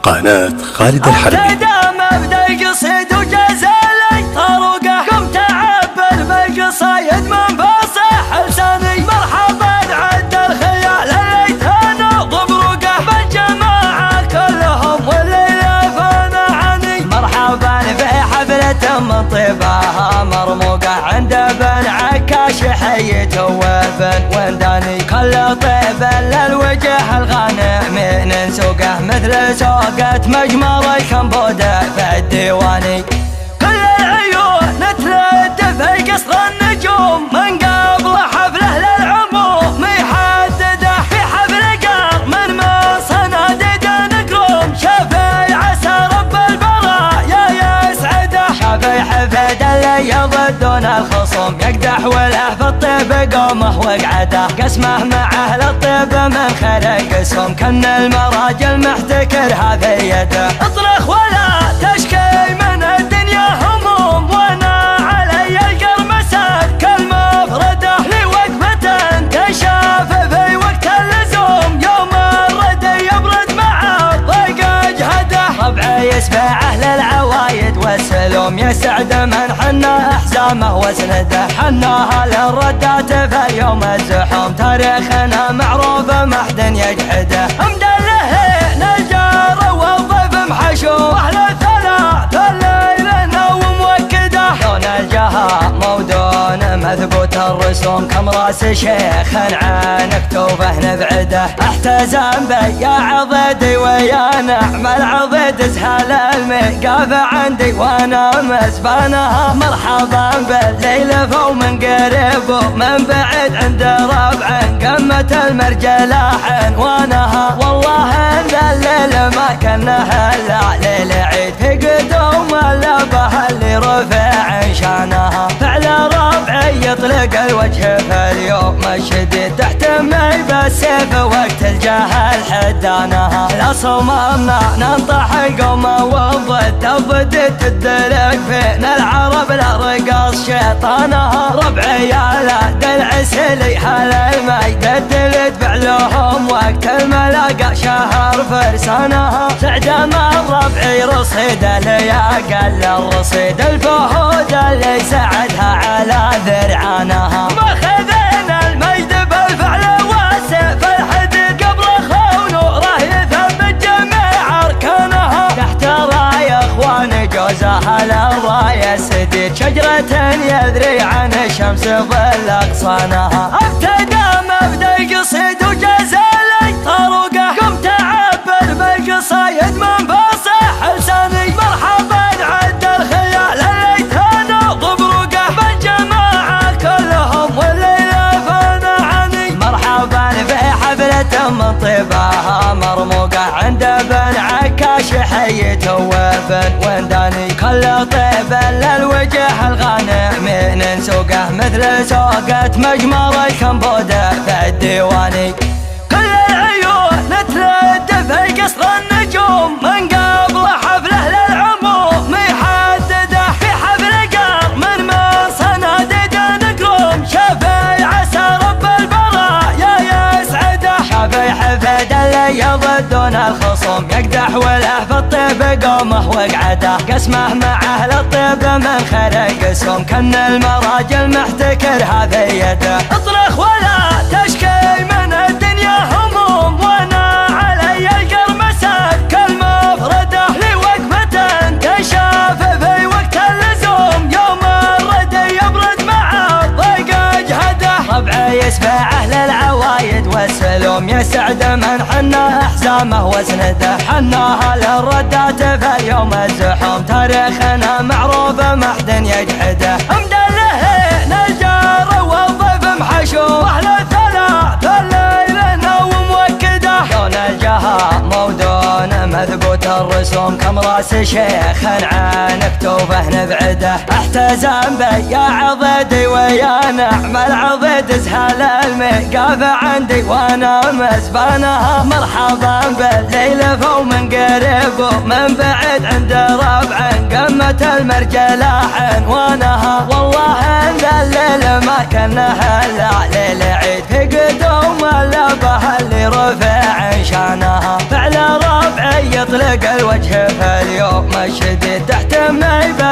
قناة خالد الحربي. ابتدى مبدا القصيد وجزالي طروقه، قمت اعبر بالقصايد من فصح لساني. مرحبا عد الخيال اللي تنوض بروقه، بالجماعه كلهم والليله فانا عني. مرحبا في حفله من طيبها مرموقه، عند بن عكاش حيته وبن ونداني. كل طيب للوجه الغانم من سوقه، مثل سوقة مجمر الكمبودة في الديواني. كل العيون ترد في قصر النجوم، من قبل حفله للعموم يحدده. في حفل قار من صناديد نقروم، شافي عسى رب البرايا يسعده. شافي حفيد اللي يضدون الخصوم، يقدح وله في الطيب قومه وقعده. قسمه مع اهل الطيب من خير قسم، كن المراجل محتكرها في يده. اطرخ ولا تشكي من الدنيا هموم، وانا علي القرمسات كالمفردة. لوقفة تنشاف في وقت اللزوم، يوم الردي يبرد مع الضيق اجهده. ربعي يسبع اهل العوايد والسلوم، يسعد من حنا احزامه وسنده. حناها للردات في يوم الزحوم، تاريخنا معروف ما حد يجحده. مدله نجار والضيف محشو، اهل الثلاث الليل نوم وكده. دون الجها مودون مثبوت الرسوم، كم راس شيخ عن كتوبه نبعده. احتزم بي يا عضيدي ويا نعم العضيد، زهال المقاف عندي وانا مسبانها. مرحبا بالليل فو من قريب ومن بعيد، عند ربع قمة المرجلة عنوانها. والله ان الليل ما كنا الا ليل عيد، في قدوم اللبه اللي رفع شانها. فعل ربعي يطلق الوجه في اليوم الشديد، تحتمي بالسيف وقت الجهل حدانها. لا صممنا ننطح القوم والضد، الضد تدلق فينا العرب لا رقص شيطانها. ربعي يا لا دلع سلي هل المجد الدلد فعلهم، وقت الملاقى شهر فرسانها. سعد ما ربعي رصيده ليا قل الرصيد، الفهود اللي سعدها على ذرعانها. ماخذين المجد بالفعل والسيف الحديد، قبل خون ونوره يثبت جميع اركانها. تحت راي اخوان جوزها للرايه سديد، شجرة يذري عن الشمس ظل اغصانها. ابتدى مبدا القصيد وجزالي طروقه، قمت اعبر بالقصايد من فصح لساني. مرحبا عد الخيال اللي تنوض بروقه، بالجماعه كلهم والليله فانا عني. مرحبا في حفله من طيبها مرموقه، عند بن عكاش حيته وبن ونداني. كل طيب للوجه الغانم من سوقه، مثل سوقة مجمر الكمبودة في الديواني. كل العيون ترد في قصر النجوم، من قبل حفله للعموم يحدده. في حفل قار من صناديد نقروم، شافي عسى رب البرايا يسعده. شافي حفيد اللي يضدون الخصوم، يقدح وله في الطيب قومه وقعده. قسمه مع اهل الطيب من خير قسم، كن المراجل محتكرها في يده. اطرخ ولا تشكي من الدنيا هموم، وانا علي القرمسات كالمفردة. لوقفة تنشاف في وقت اللزوم، يوم الردي يبرد مع الضيق اجهده. ربعي يسبع اهل العوايد والسلوم، يسعد من حنا احزامه وسنده. حناها للردات في يوم الزحوم، تاريخنا معروف ما حد يجحده. مدله نجار والضيف محشو، اهل الثلاث الليل نوم وكده. دون الجها مودون مثبوت الرسوم، كم راس شيخ عن كتوبه نبعده. احتزم بي يا عضيدي ويا نعم العضيد، زهال المقاف عندي وانا مسبانها. مرحبا بالليل فو من قريب ومن بعيد، عند ربع قمة المرجلة عنوانها. والله ان الليل ما كنا الا ليل عيد، في قدوم اللبه اللي رفع شانها. فعل ربعي يطلق الوجه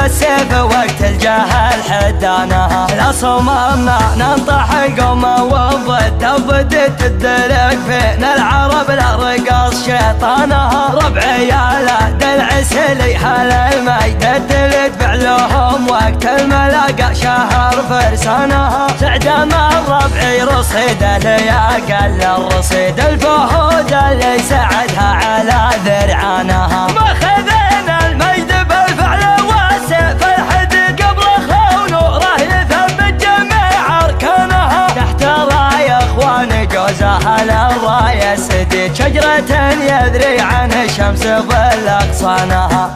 بالسيف وقت الجهل حدانها. لا صممنا ننطح قومه وضد الدلق فينا العرب لا رقص شيطانها. ربعي يا دلع سلي هل الميد الدلد فعلهم وقت الملاقى شهر فرسانها. سعد ما الربعي رصيده يا قل الرصيد الفهود اللي سعدها على ذرعانها. ما خذينا الميد بالفعل والسيف الحد قبل خون وراه يثبت جميع اركانها. تحت راي اخوان جوزها للرايه سديد شجرة يدري عن الشمس ظل اغصانها.